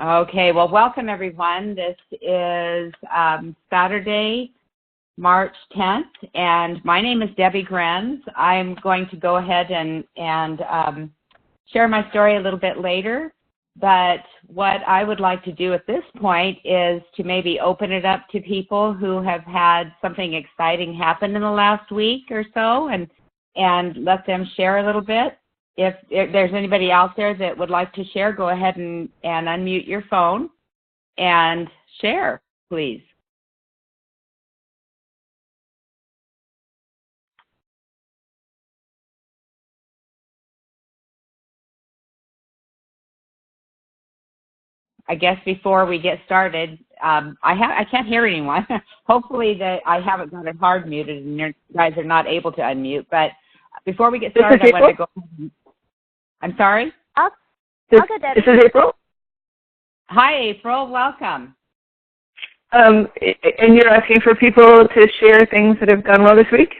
Okay, well, welcome everyone. This is Saturday, March 10th, and my name is Debbie Grenz. I'm going to go ahead and share my story a little bit later, but what I would like to do at this point is to maybe open it up to people who have had something exciting happen in the last week or so, and let them share a little bit. If there's anybody out there that would like to share, go ahead and unmute your phone and share, please. I guess before we get started, I can't hear anyone. Hopefully that I haven't got it hard muted and you guys are not able to unmute. But before we get started, I want to go. I'm sorry? This is April. Hi, April. Welcome. And you're asking for people to share things that have gone well this week?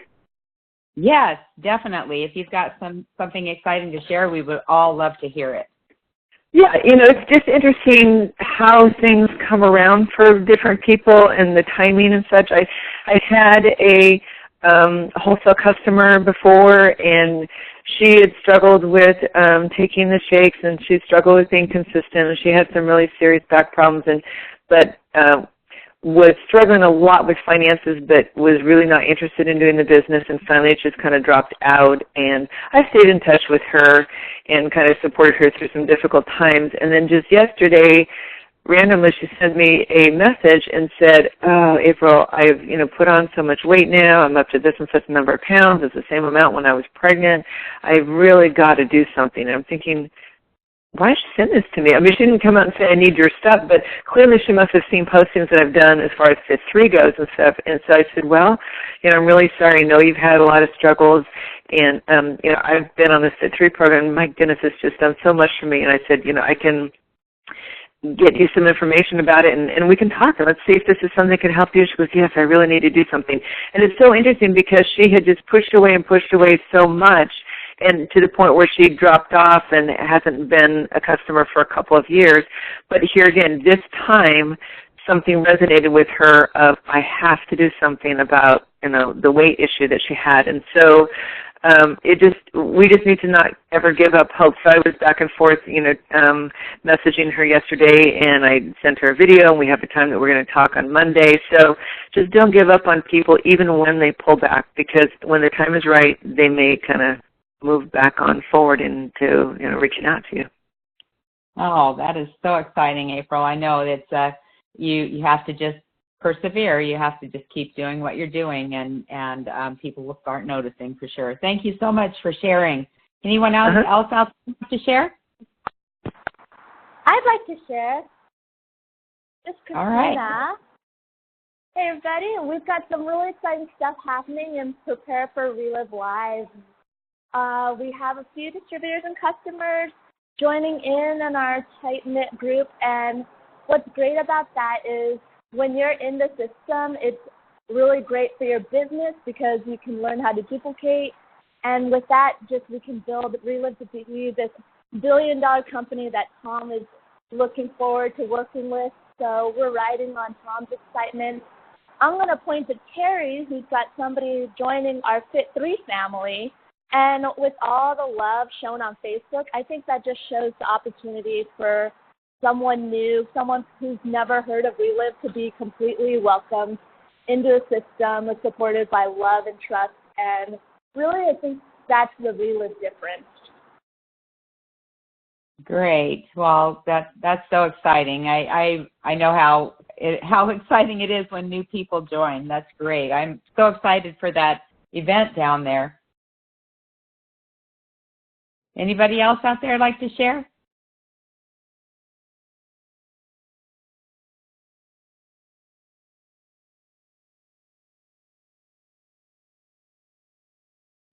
Yes, definitely. If you've got something exciting to share, we would all love to hear it. Yeah, it's just interesting how things come around for different people and the timing and such. I had a wholesale customer before, and she had struggled with taking the shakes, and she struggled with being consistent, and she had some really serious back problems, but was struggling a lot with finances, but was really not interested in doing the business, and finally it just kind of dropped out. And I stayed in touch with her and kind of supported her through some difficult times. And then just yesterday, randomly, she sent me a message and said, "Oh, April, I've put on so much weight now. I'm up to this and such a number of pounds. It's the same amount when I was pregnant. I've really got to do something." And I'm thinking, why did she send this to me? I mean, she didn't come out and say, "I need your stuff," but clearly she must have seen postings that I've done as far as Fit 3 goes and stuff. And so I said, well, I'm really sorry. I know you've had a lot of struggles, and, I've been on this Fit 3 program. My goodness, it's just done so much for me. And I said, I can get you some information about it, and we can talk, and let's see if this is something that can help you. She goes, yes, I really need to do something. And it's so interesting because she had just pushed away so much, and to the point where she dropped off and hasn't been a customer for a couple of years. But here again, this time, something resonated with her of, I have to do something about, the weight issue that she had. And so we just need to not ever give up hope. So I was back and forth, messaging her yesterday, and I sent her a video, and we have a time that we're going to talk on Monday. So just don't give up on people even when they pull back, because when the time is right, they may kind of move back on forward into, reaching out to you. Oh, that is so exciting, April. I know it's you have to just persevere. You have to just keep doing what you're doing, and people will start noticing for sure. Thank you so much for sharing. Anyone else out there to share? I'd like to share. This is Christina. All right. Hey, everybody. We've got some really exciting stuff happening in Prepare for Relive Live. We have a few distributors and customers joining in our tight-knit group, and what's great about that is when you're in the system, it's really great for your business because you can learn how to duplicate, and with that, we can build Relive to be this billion-dollar company that Tom is looking forward to working with. So we're riding on Tom's excitement. I'm going to point to Terry, who's got somebody joining our Fit 3 family. And with all the love shown on Facebook, I think that just shows the opportunity for someone new, someone who's never heard of Relive, to be completely welcomed into a system supported by love and trust. And really, I think that's the Relive difference. Great. Well, that's so exciting. I know how exciting it is when new people join. That's great. I'm so excited for that event down there. Anybody else out there like to share?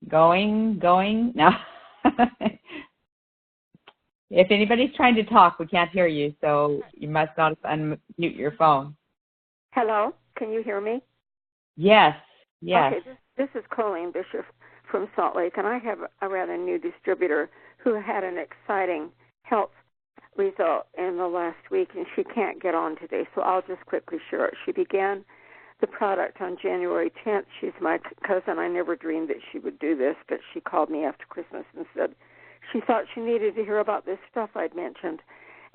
Going? No. If anybody's trying to talk, we can't hear you, so you must not unmute your phone. Hello, can you hear me? Yes. Okay, this is Colleen Bishop from Salt Lake, and I have a rather new distributor who had an exciting health result in the last week, and she can't get on today, so I'll just quickly share it. She began the product on January 10th. She's my cousin. I never dreamed that she would do this, but she called me after Christmas and said she thought she needed to hear about this stuff I'd mentioned.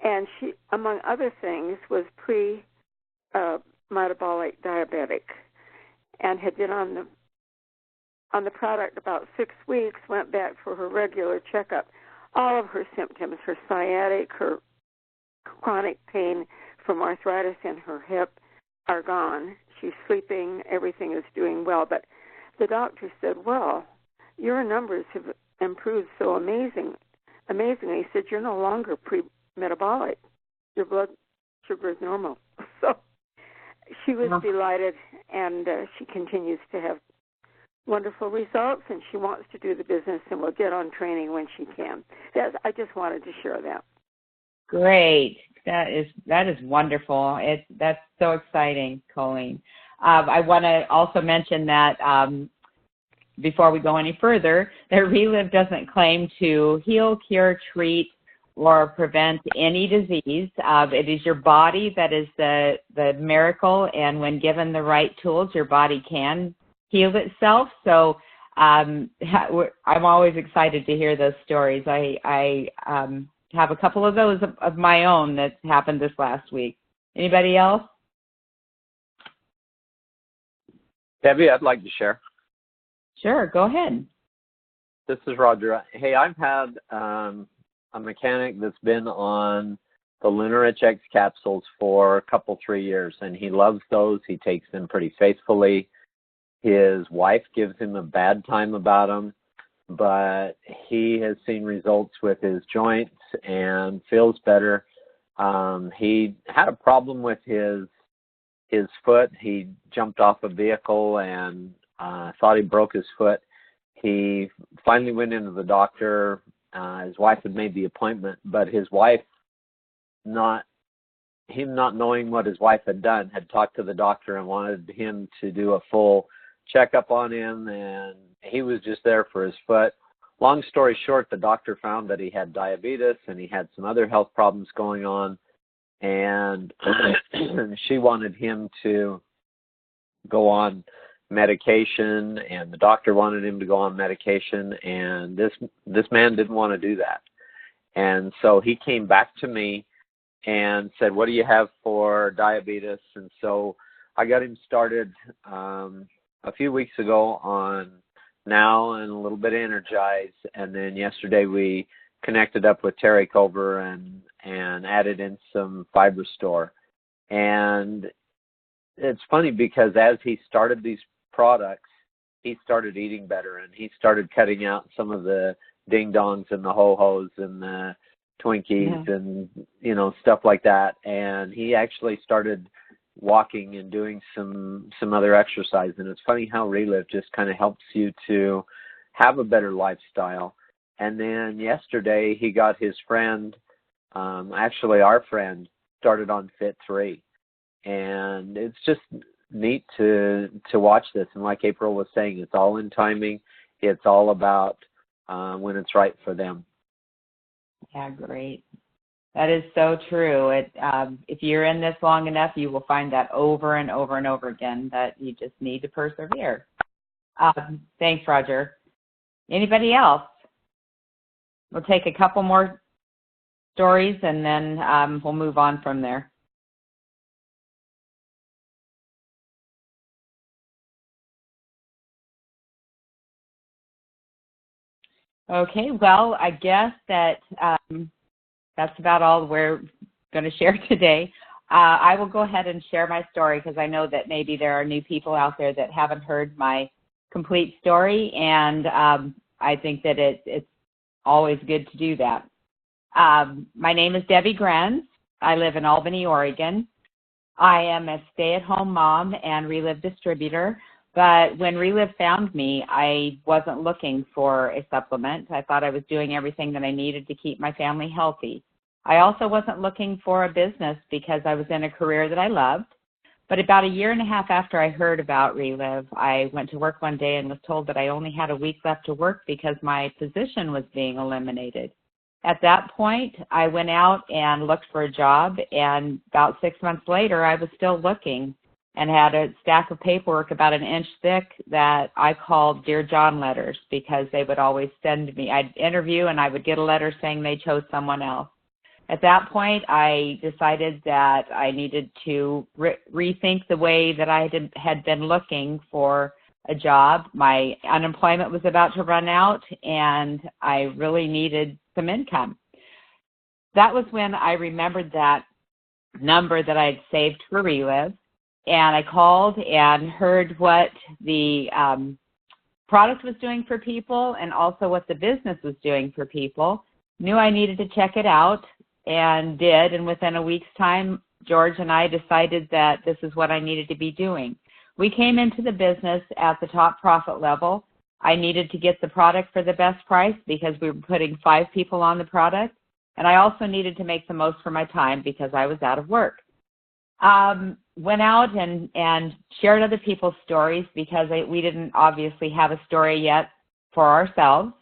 And she, among other things, was pre-metabolic diabetic and had been on the product about 6 weeks, went back for her regular checkup. All of her symptoms, her sciatic, her chronic pain from arthritis in her hip are gone. She's sleeping. Everything is doing well. But the doctor said, well, your numbers have improved so amazingly. He said, you're no longer pre-metabolic. Your blood sugar is normal. So she was delighted, and she continues to have wonderful results, and she wants to do the business and will get on training when she can. I just wanted to share that. Great. That is wonderful. That's so exciting, Colleen. I want to also mention that before we go any further, that Relive doesn't claim to heal, cure, treat, or prevent any disease. It is your body that is the miracle, and when given the right tools, your body can heal itself. So I'm always excited to hear those stories. I have a couple of those of my own that happened this last week. Anybody else? Debbi, I'd like to share. Sure, go ahead. This is Roger. Hey, I've had a mechanic that's been on the Lunar HX capsules for a couple, 3 years, and he loves those. He takes them pretty faithfully. His wife gives him a bad time about them, but he has seen results with his joints and feels better. He had a problem with his foot. He jumped off a vehicle and thought he broke his foot. He finally went into the doctor. His wife had made the appointment, but his wife, not knowing what his wife had done, had talked to the doctor and wanted him to do a full checkup on him, and he was just there for his foot. Long story short, the doctor found that he had diabetes and he had some other health problems going on, and she wanted him to go on medication, and the doctor wanted him to go on medication, and this man didn't want to do that. And so he came back to me and said, what do you have for diabetes? And so I got him started a few weeks ago on Now and a little bit of Energize, and then yesterday we connected up with Terry Cover and added in some Fiber Store. And it's funny because as he started these products, he started eating better, and he started cutting out some of the ding-dongs and the ho-hos and the Twinkies and, stuff like that. And he actually started walking and doing some other exercise. And it's funny how Relive just kind of helps you to have a better lifestyle. And then yesterday he got his friend, actually our friend, started on Fit 3. And it's just neat to watch this. And like April was saying, it's all in timing. It's all about when it's right for them. Yeah, great. That is so true. If you're in this long enough, you will find that over and over and over again, that you just need to persevere. Thanks, Roger. Anybody else? We'll take a couple more stories, and then we'll move on from there. Okay, well, I guess that that's about all we're going to share today. I will go ahead and share my story because I know that maybe there are new people out there that haven't heard my complete story, and I think that it's always good to do that. My name is Debbi Grenz. I live in Albany, Oregon. I am a stay-at-home mom and Relive distributor. But when Relive found me, I wasn't looking for a supplement. I thought I was doing everything that I needed to keep my family healthy. I also wasn't looking for a business because I was in a career that I loved. But about a year and a half after I heard about Relive, I went to work one day and was told that I only had a week left to work because my position was being eliminated. At that point, I went out and looked for a job, and about 6 months later, I was still looking and had a stack of paperwork about an inch thick that I called Dear John letters, because they would always send me. I'd interview and I would get a letter saying they chose someone else. At that point, I decided that I needed to rethink the way that I had been looking for a job. My unemployment was about to run out, and I really needed some income. That was when I remembered that number that I had saved for Relive, and I called and heard what the product was doing for people and also what the business was doing for people. Knew I needed to check it out, and did, and within a week's time, George and I decided that this is what I needed to be doing. We came into the business at the top profit level. I needed to get the product for the best price because we were putting 5 people on the product, and I also needed to make the most for my time because I was out of work. Went out and shared other people's stories because we didn't obviously have a story yet for ourselves.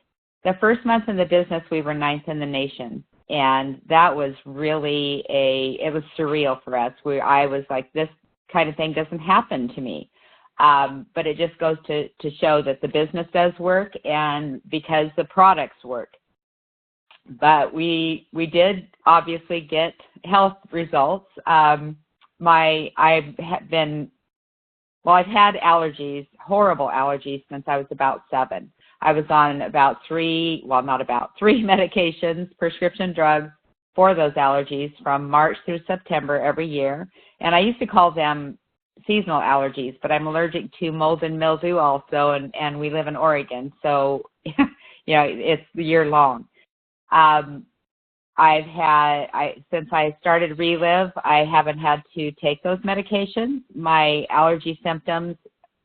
The first month in the business, we were 9th in the nation. And that was really it was surreal for us. I was like, this kind of thing doesn't happen to me. But it just goes to show that the business does work, and because the products work. But we did obviously get health results. I've had allergies, horrible allergies, since I was about 7. I was on about 3 medications, prescription drugs for those allergies from March through September every year. And I used to call them seasonal allergies, but I'm allergic to mold and mildew also, and we live in Oregon, so it's year long. Since I started Relive, I haven't had to take those medications. My allergy symptoms,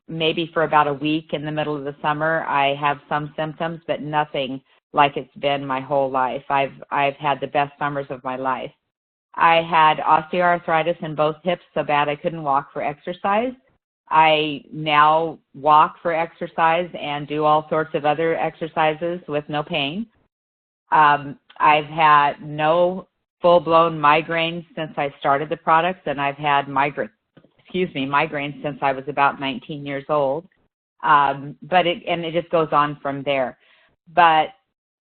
maybe for about a week in the middle of the summer, I have some symptoms, but nothing like it's been my whole life. I've had the best summers of my life. I had osteoarthritis in both hips so bad I couldn't walk for exercise. I now walk for exercise and do all sorts of other exercises with no pain. I've had no full-blown migraines since I started the products, and I've had migraines since I was about 19 years old. But it just goes on from there. But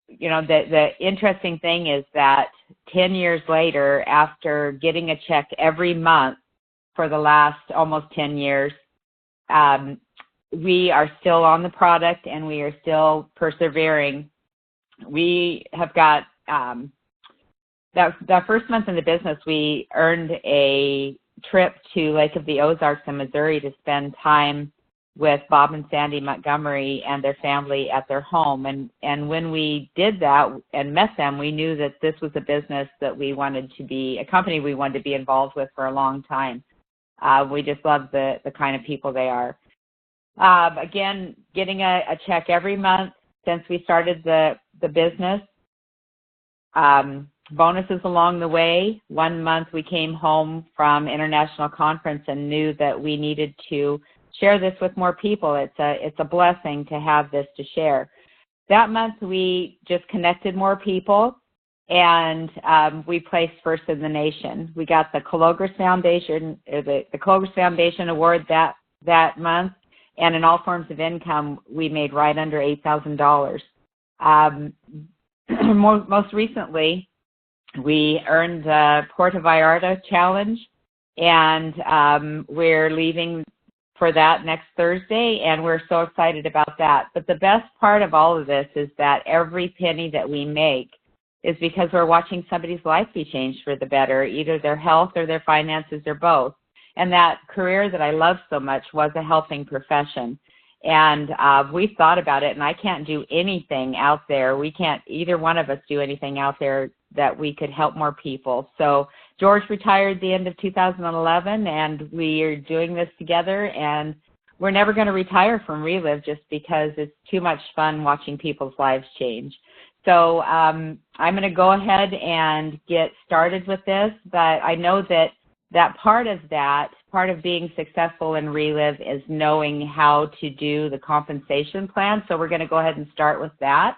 the interesting thing is that 10 years later, after getting a check every month for the last almost 10 years, we are still on the product and we are still persevering. We have got that first month in the business, we earned a trip to Lake of the Ozarks in Missouri to spend time with Bob and Sandy Montgomery and their family at their home. And when we did that and met them, we knew that this was a business that we wanted to be, a company we wanted to be involved with for a long time. We just love the kind of people they are. Again, getting a check every month since we started the business. Bonuses along the way. One month we came home from international conference and knew that we needed to share this with more people. It's a blessing to have this to share. That month we just connected more people, and we placed first in the nation. We got the Cologris Foundation, the Cologris Foundation Award that month, and in all forms of income we made right under $8,000. Most recently, we earned the Puerto Vallarta Challenge, and we're leaving for that next Thursday, and we're so excited about that. But the best part of all of this is that every penny that we make is because we're watching somebody's life be changed for the better, either their health or their finances or both. And that career that I love so much was a helping profession. And we've thought about it, and I can't do anything out there. We can't, either one of us, do anything out there that we could help more people. So George retired at the end of 2011, and we are doing this together, and we're never going to retire from Relive just because it's too much fun watching people's lives change. So I'm going to go ahead and get started with this, but I know that part of being successful in Relive is knowing how to do the compensation plan. So we're going to go ahead and start with that.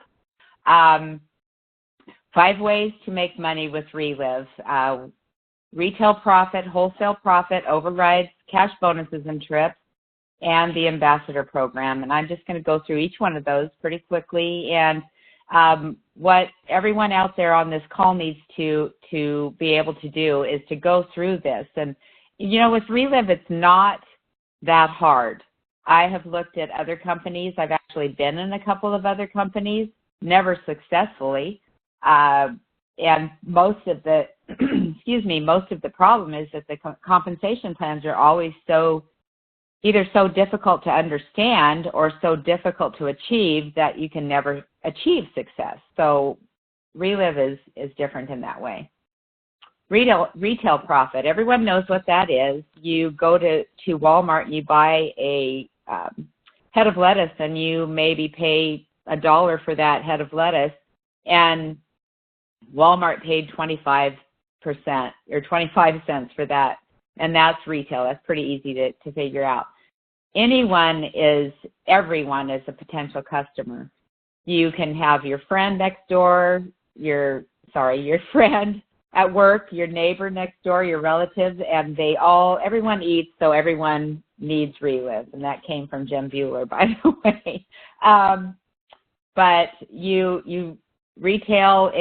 5 ways to make money with Relive. Retail profit, wholesale profit, overrides, cash bonuses and trips, and the ambassador program. And I'm just going to go through each one of those pretty quickly. And what everyone out there on this call needs to be able to do is to go through this. And, you know, with Relive, it's not that hard. I have looked at other companies. I've actually been in a couple of other companies, never successfully. And most of the, most of the problem is that the compensation plans are always either so difficult to understand or so difficult to achieve that you can never achieve success. So Relive is different in that way. Retail profit, everyone knows what that is. You go to Walmart and you buy a head of lettuce and you maybe pay $1 for that head of lettuce, and Walmart paid 25% or 25 cents for that, and that's retail. That's pretty easy to figure out. Everyone is a potential customer. You can have your friend next door, your friend at work, your neighbor next door, your relatives, and everyone eats, so everyone needs Relive. And that came from Jim Bueller, by the way. But you retail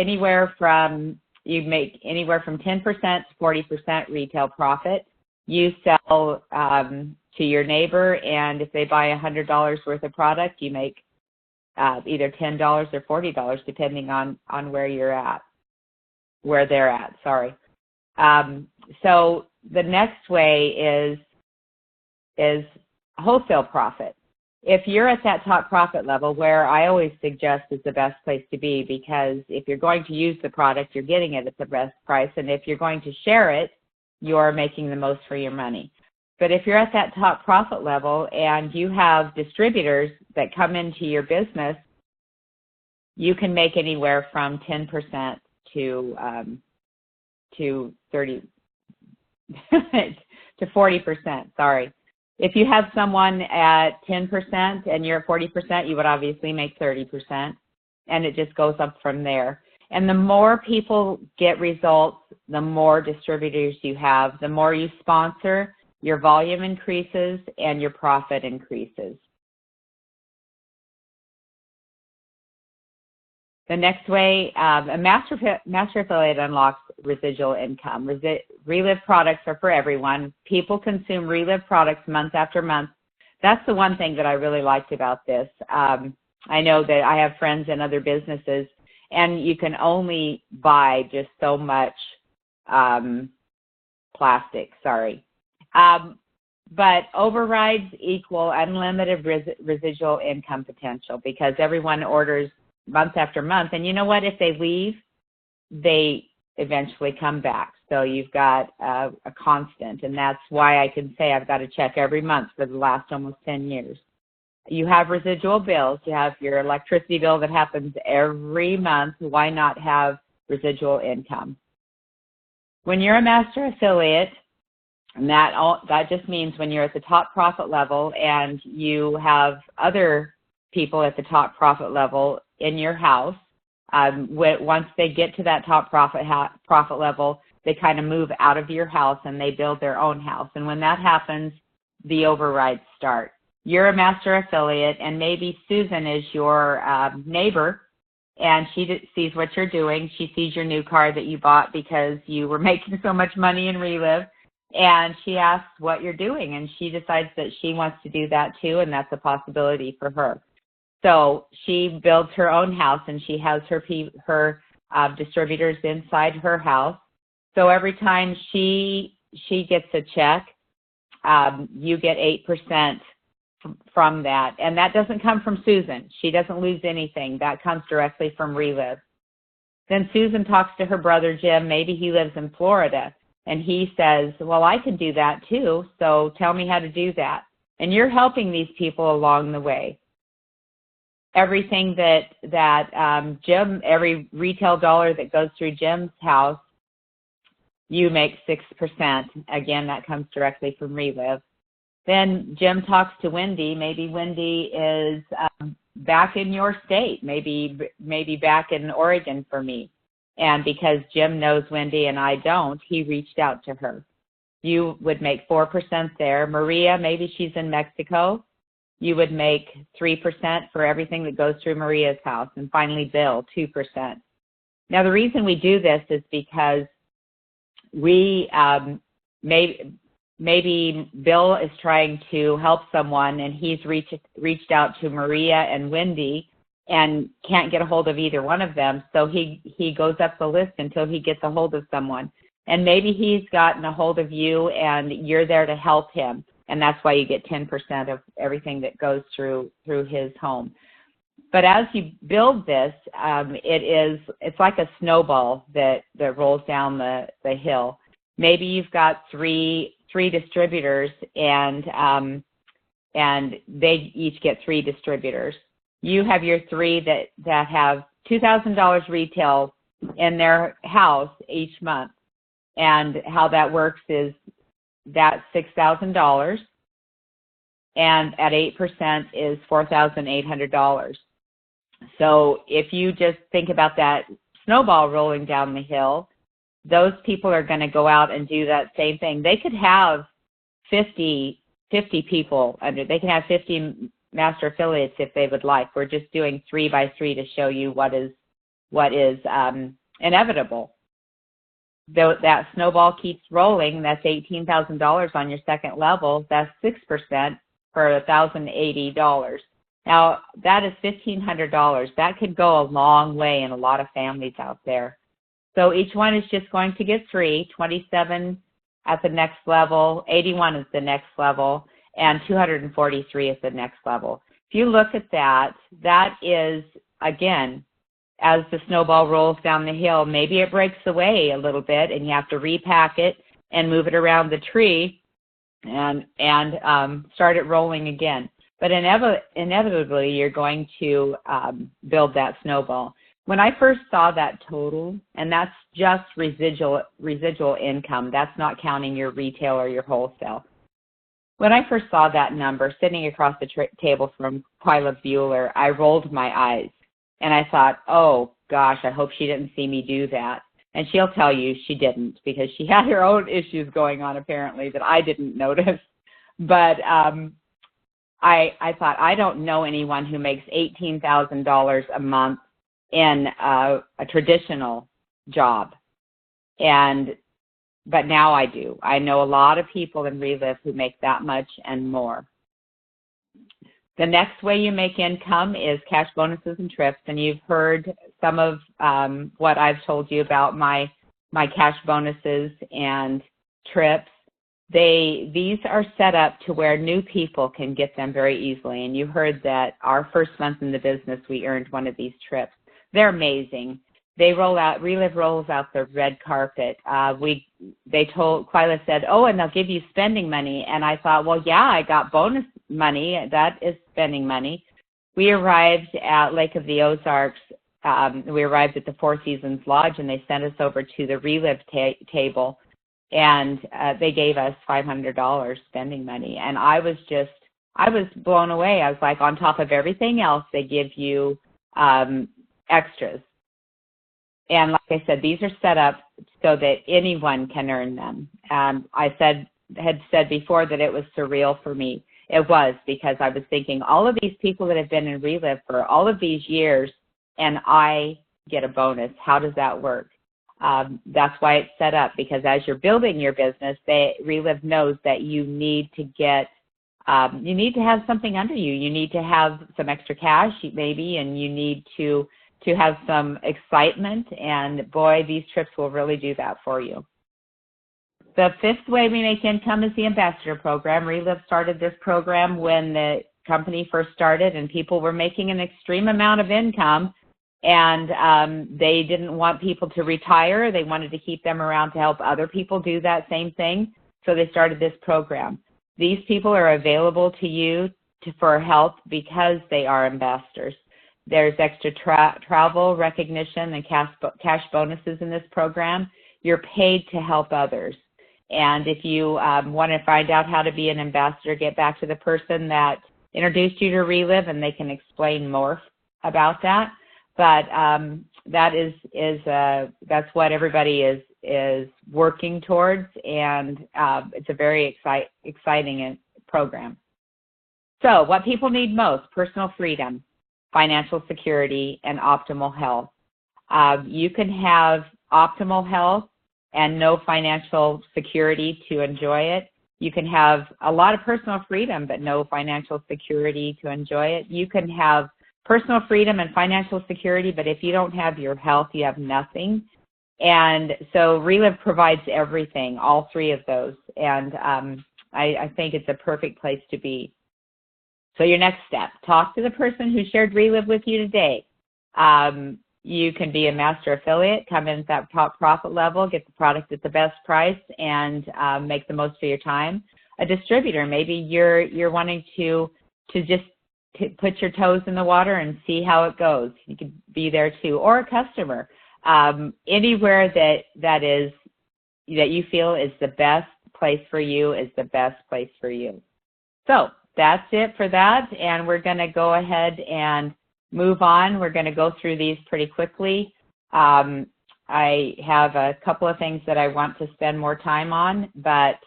you make anywhere from 10% to 40% retail profit. You sell to your neighbor, and if they buy $100 worth of product, you make either $10 or $40, depending on where they're at, sorry. So the next way is wholesale profit. If you're at that top profit level, where I always suggest is the best place to be, because if you're going to use the product, you're getting it at the best price, and if you're going to share it, you're making the most for your money. But if you're at that top profit level and you have distributors that come into your business, you can make anywhere from 10% to 30 to 40%. Sorry. If you have someone at 10% and you're at 40%, you would obviously make 30%, and it just goes up from there. And the more people get results, the more distributors you have, the more you sponsor, your volume increases and your profit increases. The next way, a master affiliate unlocks residual income. Relive products are for everyone. People consume Relive products month after month. That's the one thing that I really liked about this. I know that I have friends in other businesses, and you can only buy just so much plastic, sorry. But overrides equal unlimited residual income potential, because everyone orders month after month. And you know what? If they leave, they eventually come back. So you've got a constant. And that's why I can say I've got a check every month for the last almost 10 years. You have residual bills. You have your electricity bill that happens every month. Why not have residual income? When you're a master affiliate, and that just means when you're at the top profit level and you have other people at the top profit level in your house, once they get to that top profit level, they kind of move out of your house and they build their own house. And when that happens, the overrides start. You're a master affiliate, and maybe Susan is your neighbor, and she sees what you're doing. She sees your new car that you bought because you were making so much money in Relive, and she asks what you're doing, and she decides that she wants to do that too, and that's a possibility for her. So she builds her own house, and she has her distributors inside her house. So every time she gets a check, you get 8% from that. And that doesn't come from Susan. She doesn't lose anything. That comes directly from Relive. Then Susan talks to her brother, Jim. Maybe he lives in Florida. And he says, well, I can do that too, so tell me how to do that. And you're helping these people along the way. Everything that Jim, every retail dollar that goes through Jim's house, you make 6%. Again, that comes directly from Relive. Then Jim talks to Wendy. Maybe Wendy is back in your state, maybe back in Oregon for me. And because Jim knows Wendy and I don't, he reached out to her. You would make 4% there. Maria, maybe she's in Mexico. You would make 3% for everything that goes through Maria's house. And finally, Bill, 2%. Now, the reason we do this is because we maybe Bill is trying to help someone, and he's reached out to Maria and Wendy and can't get a hold of either one of them. So he goes up the list until he gets a hold of someone. And maybe he's gotten a hold of you and you're there to help him. And that's why you get 10% of everything that goes through his home. But as you build this, it's like a snowball that rolls down the hill. Maybe you've got three distributors, and they each get 3 distributors. You have your 3 that have $2,000 retail in their house each month. And how that works is that's $6,000, and at 8% is $4,800. So if you just think about that snowball rolling down the hill, those people are going to go out and do that same thing. They could have 50 people under. They can have 50 master affiliates if they would like. We're just doing 3 by 3 to show you what is inevitable. Though that snowball keeps rolling, that's $18,000 on your second level. That's 6% for $1,080. Now, that is $1,500. That could go a long way in a lot of families out there. So each one is just going to get 3, 27 at the next level, 81 is the next level, and 243 is the next level. If you look at that, that is, again, as the snowball rolls down the hill, maybe it breaks away a little bit and you have to repack it and move it around the tree and start it rolling again. But inevitably, you're going to build that snowball. When I first saw that total, and that's just residual income, that's not counting your retail or your wholesale. When I first saw that number sitting across the table from Twyla Bueller, I rolled my eyes. And I thought, oh, gosh, I hope she didn't see me do that. And she'll tell you she didn't, because she had her own issues going on, apparently, that I didn't notice. But I thought, I don't know anyone who makes $18,000 a month in a traditional job. But now I do. I know a lot of people in Relive who make that much and more. The next way you make income is cash bonuses and trips, and you've heard some of what I've told you about my cash bonuses and trips. These are set up to where new people can get them very easily, and you heard that our first month in the business we earned one of these trips. They're amazing. They roll out, Relive rolls out the red carpet. Twyla said, oh, and they'll give you spending money. And I thought, well, yeah, I got bonus money. That is spending money. We arrived at Lake of the Ozarks. We arrived at the Four Seasons Lodge, and they sent us over to the Relive table. And they gave us $500 spending money. And I was blown away. I was like, on top of everything else, they give you extras. And like I said, these are set up so that anyone can earn them. I had said before that it was surreal for me. It was, because I was thinking, all of these people that have been in Relive for all of these years, and I get a bonus. How does that work? That's why it's set up, because as you're building your business, Relive knows that you need to have something under you. You need to have some extra cash, maybe, and you need to have some excitement, and boy, these trips will really do that for you. The fifth way we make income is the ambassador program. Relive started this program when the company first started, and people were making an extreme amount of income, and they didn't want people to retire. They wanted to keep them around to help other people do that same thing, so they started this program. These people are available to you for help because they are ambassadors. There's extra travel recognition and cash bonuses in this program. You're paid to help others. And if you want to find out how to be an ambassador, get back to the person that introduced you to Relive, and they can explain more about that. but that's what everybody is working towards, and it's a very exciting program. So what people need most: personal freedom, financial security, and optimal health. You can have optimal health and no financial security to enjoy it. You can have a lot of personal freedom but no financial security to enjoy it. You can have personal freedom and financial security, but if you don't have your health, you have nothing. And so Relive provides everything, all three of those. And I think it's a perfect place to be. So your next step: talk to the person who shared Relive with you today. You can be a master affiliate, come in at that top profit level, get the product at the best price, and make the most of your time. A distributor: maybe you're wanting to just put your toes in the water and see how it goes. You could be there too. Or a customer. Anywhere that you feel is the best place for you is the best place for you. So that's it for that, and we're going to go ahead and move on. We're going to go through these pretty quickly. I have a couple of things that I want to spend more time on, but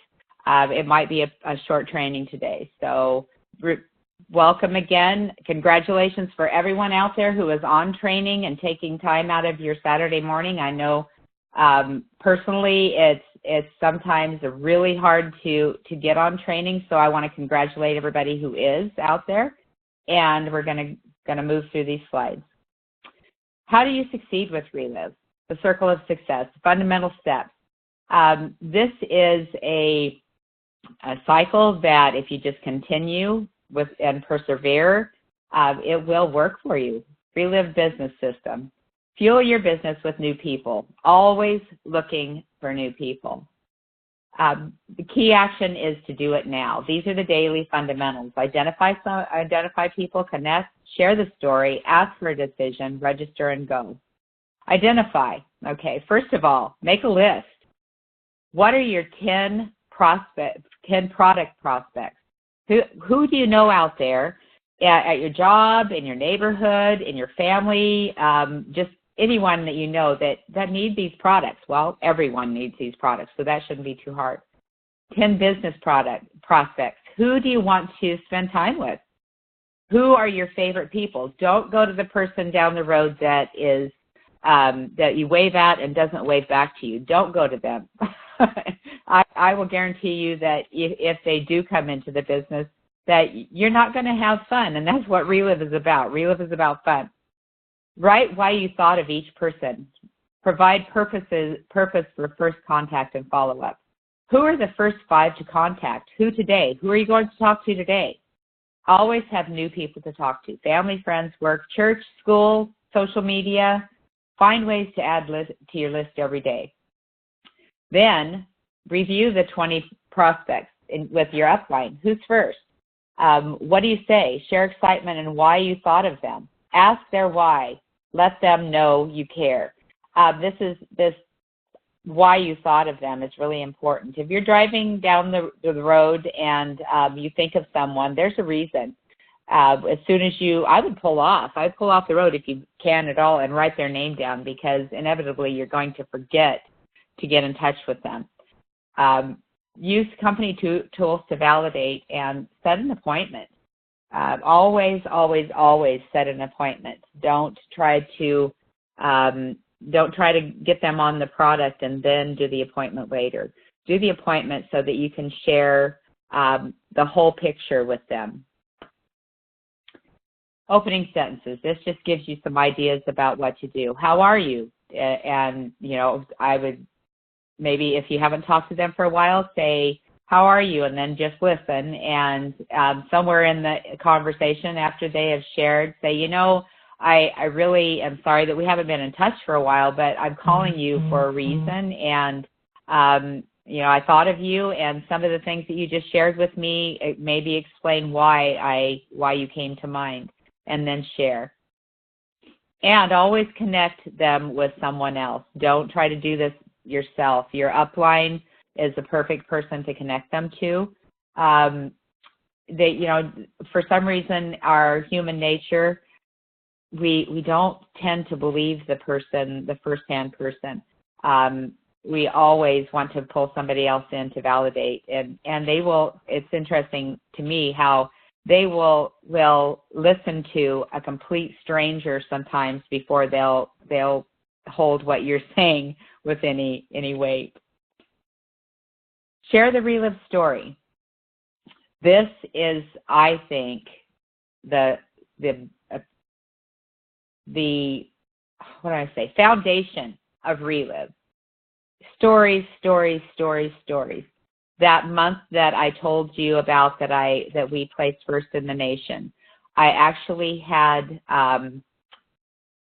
it might be a short training today. So welcome again. Congratulations for everyone out there who is on training and taking time out of your Saturday morning. I know personally it's sometimes really hard to get on training, so I want to congratulate everybody who is out there, and we're going to move through these slides. How do you succeed with Relive? The circle of success, fundamental steps. This is a cycle that if you just continue with and persevere, it will work for you. Relive business system. Fuel your business with new people, always looking for new people. The key action is to do it now. These are the daily fundamentals. Identify people, connect, share the story, ask for a decision, register, and go. Identify. Okay, first of all, make a list. What are your 10 product prospects? Who do you know out there at your job, in your neighborhood, in your family, just anyone that you know that need these products? Well, everyone needs these products, so that shouldn't be too hard. 10 business prospects. Who do you want to spend time with? Who are your favorite people? Don't go to the person down the road that is that you wave at and doesn't wave back to you. Don't go to them. I will guarantee you that if they do come into the business, that you're not going to have fun, and that's what Relive is about. Relive is about fun. Write why you thought of each person. Provide purpose for first contact and follow-up. Who are the first 5 to contact? Who today? Who are you going to talk to today? Always have new people to talk to. Family, friends, work, church, school, social media. Find ways to add to your list every day. Then review the 20 prospects with your upline. Who's first? What do you say? Share excitement and why you thought of them. Ask their why. Let them know you care. This why you thought of them is really important. If you're driving down the road and you think of someone, there's a reason. As soon as I would pull off. I'd pull off the road if you can at all and write their name down, because inevitably you're going to forget to get in touch with them. Use company tools to validate and set an appointment. Always, always, always set an appointment. Don't try to get them on the product and then do the appointment later. Do the appointment so that you can share the whole picture with them. Opening sentences. This just gives you some ideas about what to do. How are you? And, I would maybe, if you haven't talked to them for a while, say, how are you? And then just listen. And somewhere in the conversation after they have shared, say, I really am sorry that we haven't been in touch for a while, but I'm calling you for a reason. And, I thought of you, and some of the things that you just shared with me, maybe explain why you came to mind, and then share. And always connect them with someone else. Don't try to do this yourself. Your upline is the perfect person to connect them to. For some reason, our human nature, we don't tend to believe the person, the firsthand person. We always want to pull somebody else in to validate, and they will. It's interesting to me how they will listen to a complete stranger sometimes before they'll hold what you're saying with any weight. Share the Relive story. This is, I think, the what do I say, foundation of Relive. Stories, stories, stories, stories. That month that I told you about that we placed first in the nation, I actually had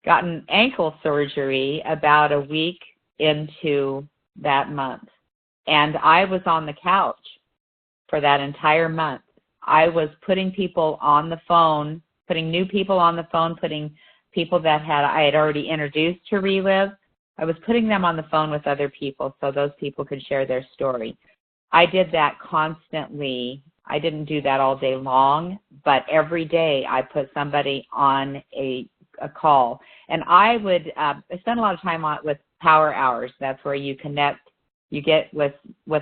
gotten ankle surgery about a week into that month. And I was on the couch for that entire month. I was putting people on the phone, putting new people on the phone, putting people that I had already introduced to Relive. I was putting them on the phone with other people so those people could share their story. I did that constantly. I didn't do that all day long, but every day I put somebody on a call. And I would I spend a lot of time with power hours. That's where you connect, you get with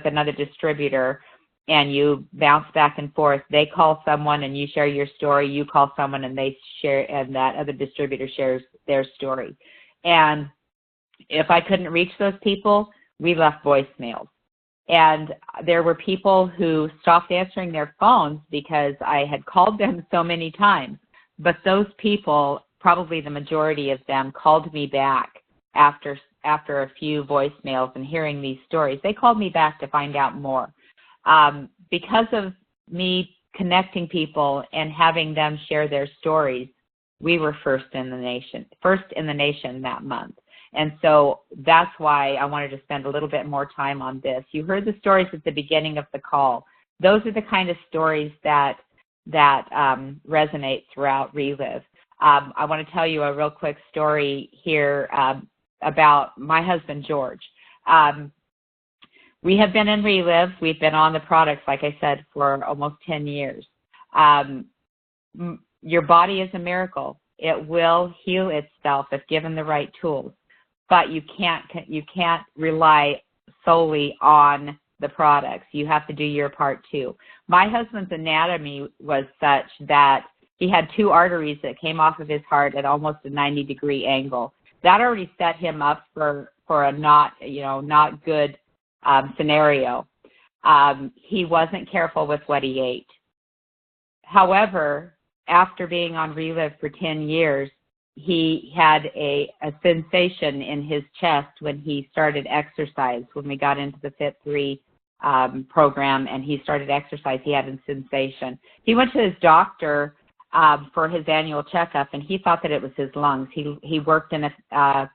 another distributor, and you bounce back and forth. They call someone and you share your story. You call someone and they share, and that other distributor shares their story. And if I couldn't reach those people, we left voicemails. And there were people who stopped answering their phones because I had called them so many times. But those people, probably the majority of them, called me back after a few voicemails and hearing these stories. They called me back to find out more. Because of me connecting people and having them share their stories, we were first in the nation that month. And so that's why I wanted to spend a little bit more time on this. You heard the stories at the beginning of the call. Those are the kind of stories that resonate throughout Relive. I want to tell you a real quick story here about my husband, George. We have been in Relive. We've been on the products, like I said, for almost 10 years. Your body is a miracle. It will heal itself if given the right tools. But you can't rely solely on the products. You have to do your part too. My husband's anatomy was such that he had two arteries that came off of his heart at almost a 90-degree angle. That already set him up for a not good scenario. He wasn't careful with what he ate. However, after being on Relive for 10 years, he had a sensation in his chest when he started exercise. When we got into the Fit 3 program and he started exercise, he had a sensation. He went to his doctor for his annual checkup, and he thought that it was his lungs. He worked in a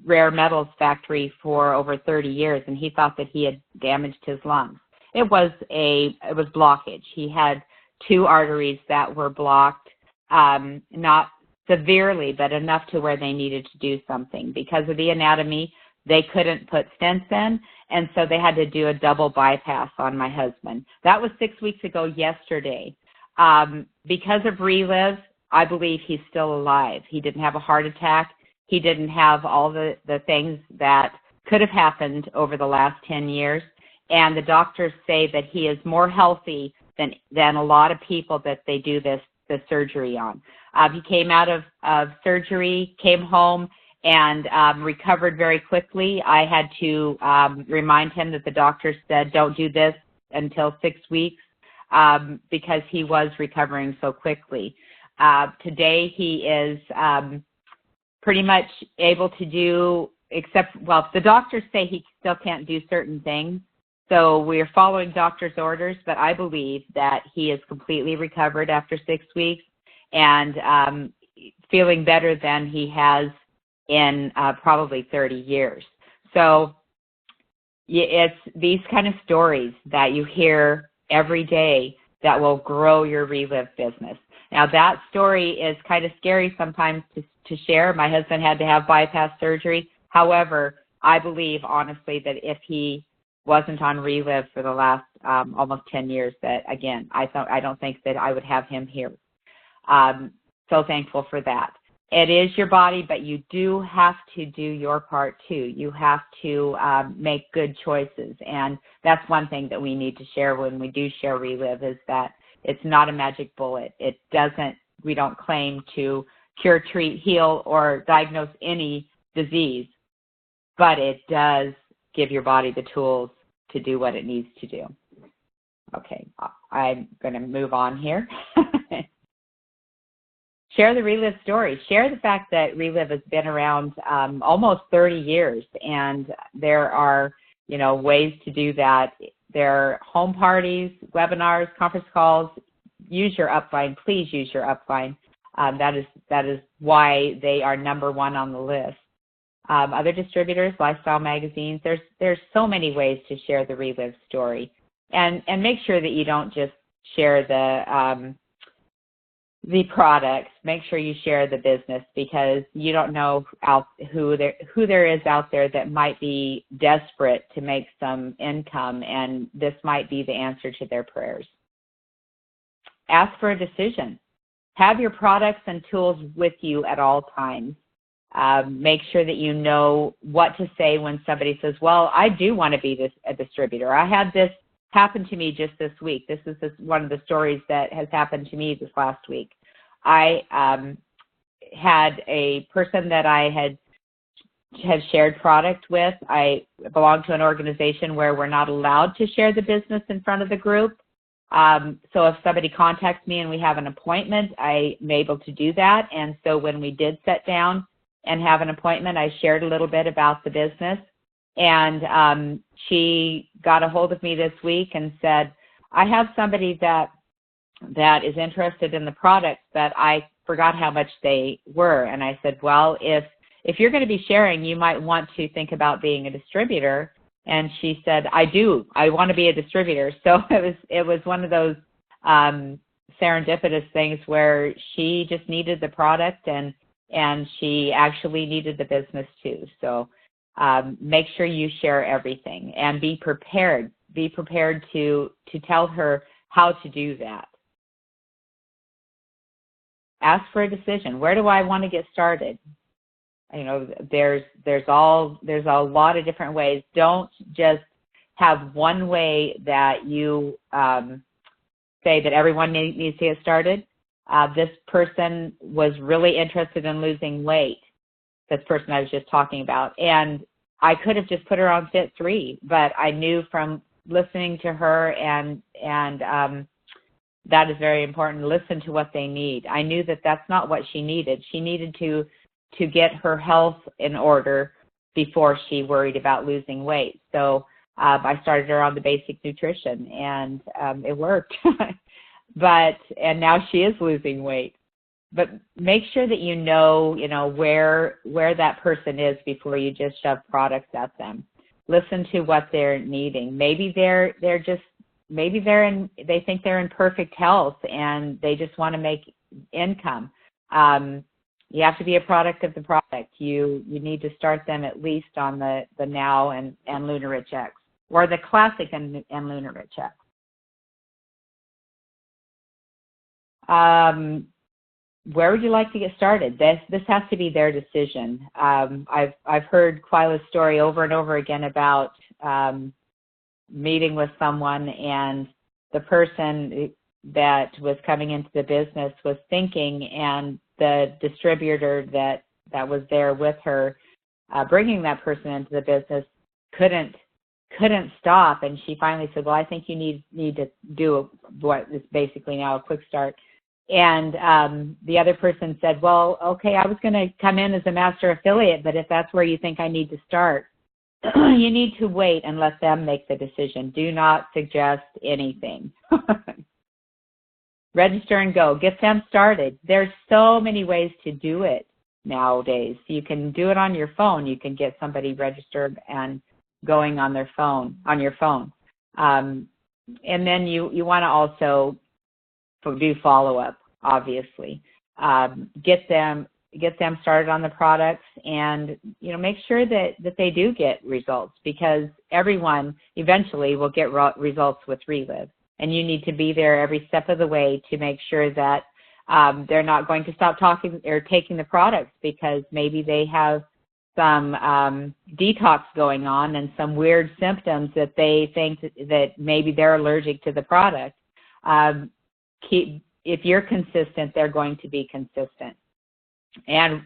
rare metals factory for over 30 years, and he thought that he had damaged his lungs. It was blockage. He had two arteries that were blocked, not severely, but enough to where they needed to do something. Because of the anatomy, they couldn't put stents in, and so they had to do a double bypass on my husband. That was 6 weeks ago yesterday. Because of Relive, I believe he's still alive. He didn't have a heart attack. He didn't have all the things that could have happened over the last 10 years. And the doctors say that he is more healthy than a lot of people that they do the surgery on. He came out of surgery, came home, and recovered very quickly. I had to remind him that the doctor said don't do this until 6 weeks because he was recovering so quickly. Today he is pretty much able to do, the doctors say he still can't do certain things. So we're following doctor's orders, but I believe that he is completely recovered after 6 weeks and feeling better than he has in probably 30 years. So it's these kind of stories that you hear every day that will grow your Relive business. Now that story is kind of scary sometimes to share. My husband had to have bypass surgery. However, I believe honestly that if he wasn't on Relive for the last almost 10 years, that again, I don't think that I would have him here. So thankful for that. It is your body, but you do have to do your part too. You have to make good choices, and that's one thing that we need to share when we do share Relive, is that it's not a magic bullet. We don't claim to cure, treat, heal, or diagnose any disease, but it does give your body the tools to do what it needs to do. Okay, I'm going to move on here. Share the Relive story. Share the fact that Relive has been around almost 30 years, and there are, ways to do that. There are home parties, webinars, conference calls. Use your upline. Please use your upline. That is why they are #1 on the list. Other distributors, lifestyle magazines. There's so many ways to share the Relive story, and make sure that you don't just share the products. Make sure you share the business, because you don't know who there is out there that might be desperate to make some income, and this might be the answer to their prayers. Ask for a decision. Have your products and tools with you at all times. Make sure that you know what to say when somebody says, well, I do want to be a distributor. I had this happen to me just this week. This is one of the stories that has happened to me this last week. I had a person that I had shared product with. I belong to an organization where we're not allowed to share the business in front of the group. So if somebody contacts me and we have an appointment, I'm able to do that. And so when we did sit down and have an appointment, I shared a little bit about the business. And she got a hold of me this week and said, I have somebody that is interested in the products, but I forgot how much they were. And I said, well, if you're going to be sharing, you might want to think about being a distributor. And she said, I do. I want to be a distributor. So it was one of those serendipitous things where she just needed the product, and she actually needed the business too. So make sure you share everything, and be prepared. Be prepared to tell her how to do that. Ask for a decision. Where do I want to get started? There's a lot of different ways. Don't just have one way that you say that everyone needs to get started. This person was really interested in losing weight, this person I was just talking about, and I could have just put her on Fit 3, but I knew from listening to her, and that is very important. Listen to what they need. I knew that that's not what she needed. She needed to get her health in order before she worried about losing weight. So I started her on the basic nutrition, and it worked. And now she is losing weight. But make sure that you know where that person is before you just shove products at them. Listen to what they're needing. Maybe they think they're in perfect health and they just want to make income. You have to be a product of the product. You need to start them at least on the Now and Lunar Rich X, or the Classic and Lunar Rich X. Where would you like to get started? This has to be their decision. I've heard Quila's story over and over again about meeting with someone, and the person that was coming into the business was thinking, and the distributor that was there with her, bringing that person into the business, couldn't stop. And she finally said, well, I think you need to do what is basically now a quick start. And the other person said, well, okay, I was going to come in as a master affiliate, but if that's where you think I need to start, you need to wait and let them make the decision. Do not suggest anything. Register and go. Get them started. There's so many ways to do it nowadays. You can do it on your phone. You can get somebody registered and going on your phone. And then you want to also do follow-up, obviously. Get them started on the products, and make sure that they do get results, because everyone eventually will get results with Relive, and you need to be there every step of the way to make sure that They're not going to stop talking or taking the products because maybe they have some detox going on and some weird symptoms that they think that maybe they're allergic to the product. If you're consistent, they're going to be consistent. And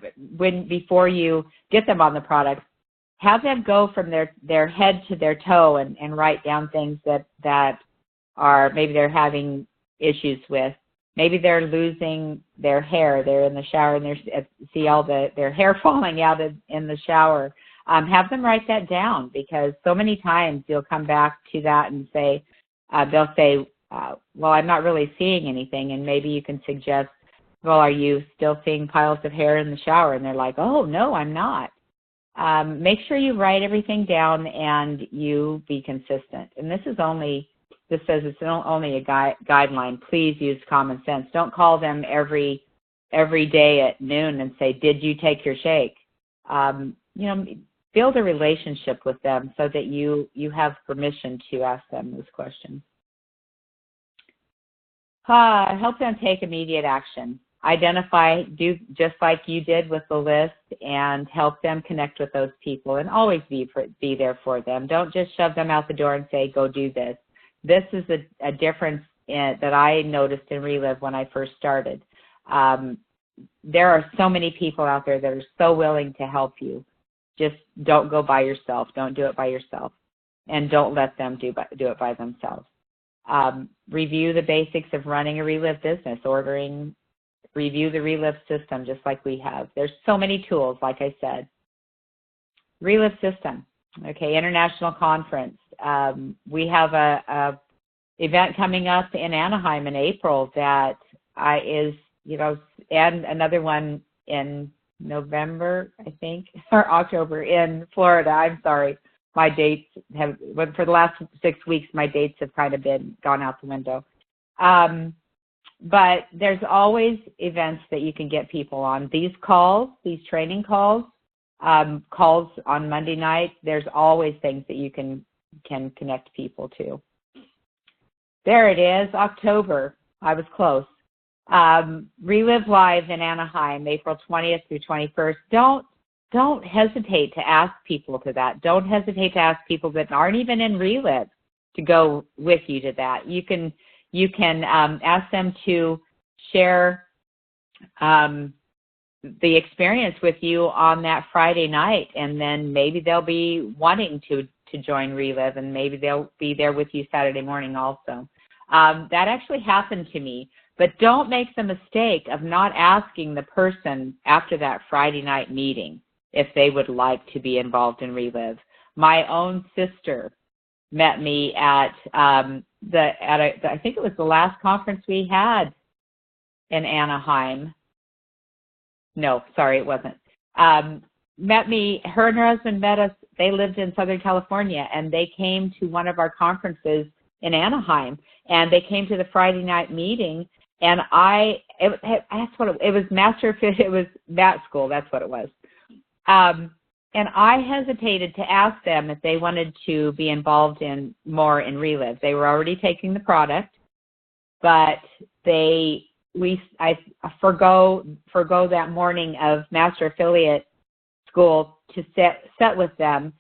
before you get them on the product, have them go from their head to their toe and write down things that are maybe they're having issues with. Maybe they're losing their hair. They're in the shower and they see all their hair falling out in the shower. Have them write that down, because so many times you'll come back to that and say, they'll say, well, I'm not really seeing anything. And maybe you can suggest, well, are you still seeing piles of hair in the shower? And they're like, oh, no, I'm not. Make sure you write everything down and you be consistent. And this says it's only a guideline. Please use common sense. Don't call them every day at noon and say, did you take your shake? Build a relationship with them so that you have permission to ask them those questions. Help them take immediate action. Identify, do just like you did with the list, and help them connect with those people, and always be there for them. Don't just shove them out the door and say, go do this. This is a difference that I noticed in Relive when I first started. There are so many people out there that are so willing to help you. Just don't go by yourself. Don't do it by yourself. And don't let them do it by themselves. Review the basics of running a Relive business, review the Relive system just like we have. There's so many tools, like I said. Relive system, okay, international conference. We have a event coming up in Anaheim in April that is, and another one in November, I think, or October in Florida. I'm sorry. My dates for the last 6 weeks, my dates have kind of gone out the window. But there's always events that you can get people on. These training calls on Monday night, there's always things that you can connect people to. There it is, October. I was close. Relive Live in Anaheim, April 20th through 21st. Don't hesitate to ask people to that. Don't hesitate to ask people that aren't even in Relive to go with you to that. You can ask them to share the experience with you on that Friday night, and then maybe they'll be wanting to join Relive, and maybe they'll be there with you Saturday morning also. That actually happened to me, but don't make the mistake of not asking the person after that Friday night meeting if they would like to be involved in Relive. My own sister met me at I think it was the last conference we had in Anaheim. No, sorry, it wasn't. Her and her husband met us. They lived in Southern California, and they came to one of our conferences in Anaheim, and they came to the Friday night meeting, and it was it was Matt School, that's what it was. And I hesitated to ask them if they wanted to be involved more in Relive. They were already taking the product, but I forgo that morning of Master Affiliate School to sit with them,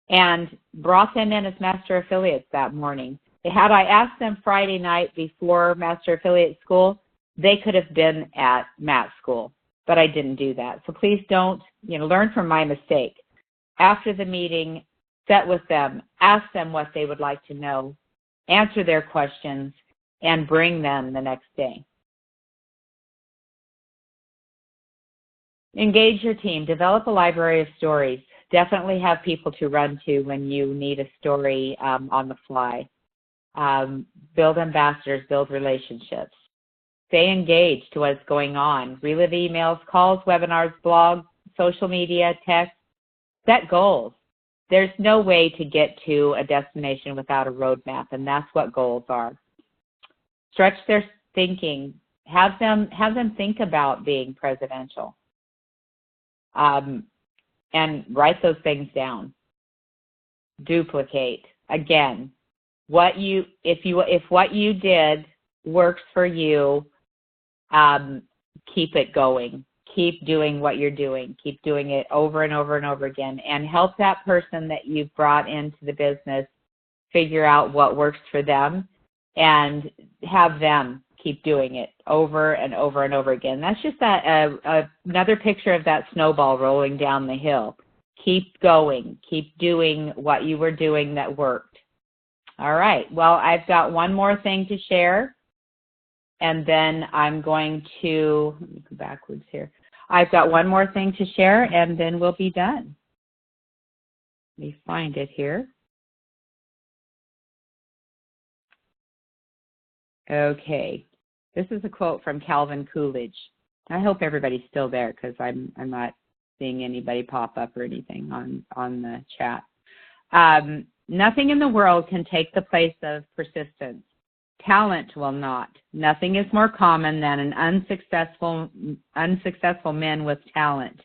and brought them in as Master Affiliates that morning. Had I asked them Friday night before Master Affiliate School, they could have been at Matt School, but I didn't do that. So please don't, learn from my mistake. After the meeting, sit with them, ask them what they would like to know, answer their questions, and bring them the next day. Engage your team. Develop a library of stories. Definitely have people to run to when you need a story on the fly. Build ambassadors, build relationships. Stay engaged to what's going on. Relive emails, calls, webinars, blogs, social media, text. Set goals. There's no way to get to a destination without a roadmap, and that's what goals are. Stretch their thinking. Have them think about being presidential. And write those things down. Duplicate. Again, if what you did works for you, keep it going. Keep doing what you're doing. Keep doing it over and over and over again, and help that person that you've brought into the business figure out what works for them, and have them keep doing it over and over and over again. That's just another picture of that snowball rolling down the hill. Keep going. Keep doing what you were doing that worked. All right. Well, I've got one more thing to share, and then I'm going to, let me go backwards here. I've got one more thing to share, and then we'll be done. Let me find it here. Okay. This is a quote from Calvin Coolidge. I hope everybody's still there, because I'm not seeing anybody pop up or anything on the chat. Nothing in the world can take the place of persistence. Talent will not. Nothing is more common than an unsuccessful man with talent.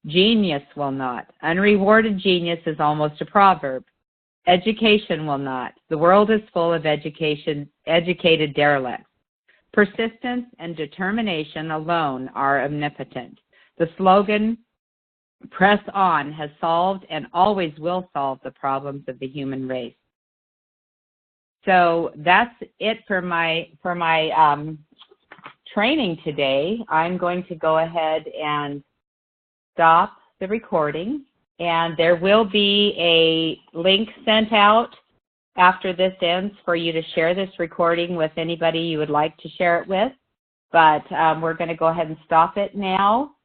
Genius will not. Unrewarded genius is almost a proverb. Education will not. The world is full of educated derelicts. Persistence and determination alone are omnipotent. The slogan, "Press on," has solved and always will solve the problems of the human race. So that's it for my training today. I'm going to go ahead and stop the recording, and there will be a link sent out after this ends for you to share this recording with anybody you would like to share it with. But we're going to go ahead and stop it now.